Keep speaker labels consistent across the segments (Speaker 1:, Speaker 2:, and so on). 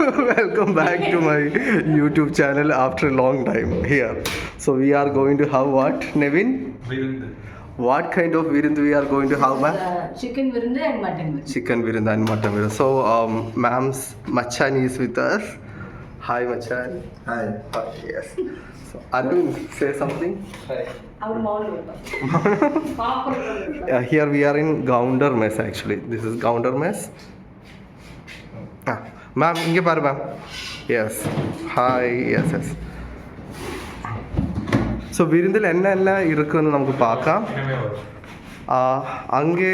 Speaker 1: Welcome back to my YouTube channel after a long time here. So we are going to have what, Nevin?
Speaker 2: Virundu.
Speaker 1: What kind of virundu we are going to have, ma'am?
Speaker 3: Chicken virundu and mutton virundu.
Speaker 1: Chicken virundu and mutton virundu. So ma'am's Machan is with us. Hi Machan.
Speaker 2: Hi.
Speaker 1: Hi, yes. So Arvind, say something.
Speaker 2: Hi.
Speaker 3: Our mall.
Speaker 1: Here we are in Gounder Mess actually. This is Gounder Mess. Ma'am, inge paru ma'am. Yes. Hi. Yes, yes. So விருந்தில் என்னென்ன இருக்குன்னு நமக்கு பார்க்கலாம். அங்கே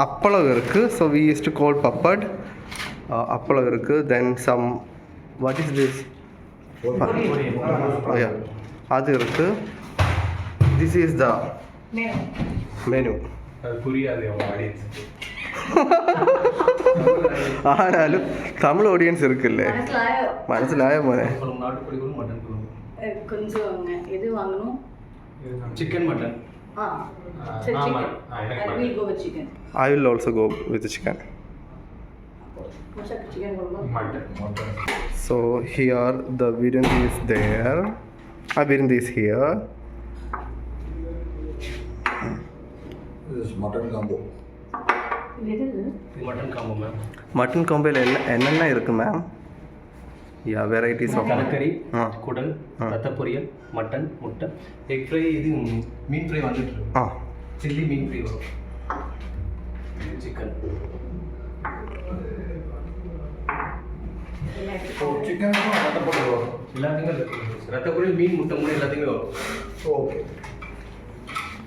Speaker 1: அப்பளம் இருக்குது. So we use to call papad. அப்பளம் இருக்குது. Then some what is this அது இருக்குது. This is the menu. ആണാലും തമിഴ് ഓഡിയൻസ് இருக்குல்ல, മനസ്സിലായോ മോനെ?
Speaker 3: கொஞ்சம் எது வாங்கணும்?
Speaker 2: Chicken mutton.
Speaker 3: சரி chicken. I will go with chicken.
Speaker 1: I will also go with the chicken.
Speaker 3: Chicken
Speaker 2: Mutton.
Speaker 1: So here the virindi is there. Virindi is here.
Speaker 2: This is mutton combo. Mutton combo, ma'am.
Speaker 1: Mutton combo என்னென்ன இருக்கு ma'am? Yeah varieties of
Speaker 4: தலைக்கறி, குடல், ரத்த பொரியல், mutton, முட்டை, egg fry, இது மீன் fry வந்துட்டு இருக்கு. Chilli மீன் fry வரும். சிக்கன்.
Speaker 2: சிக்கன் ரத்த பொரியல் வரும்.
Speaker 4: எல்லாத்தையுமே இருக்கு. ரத்த பொரியல், மீன், முட்டை, மூணு எல்லாத்தையுமே வரும்.
Speaker 2: ஓகே.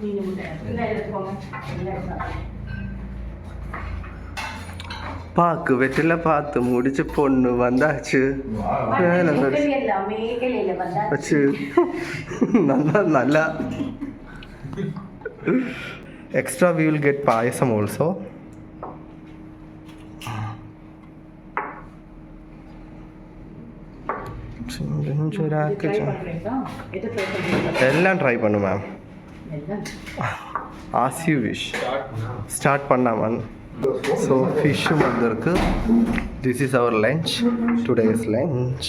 Speaker 3: மீன் முட்டை எல்லாம் எடுத்துக்கோங்க.
Speaker 1: பாக்கு வெற்றில பார்த்து முடிச்சு பொண்ணு வந்தாச்சு. நல்லா நல்லா extra we will get payasam also. எல்லாம் ட்ரை பண்ணு ma'am. as you wish. Start பண்ணாம. So fish வந்திருக்கு. This is our lunch. Today's lunch.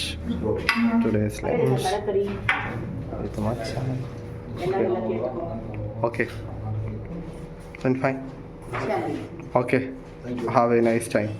Speaker 1: It's much. Okay. Then fine. Okay. Have a nice time.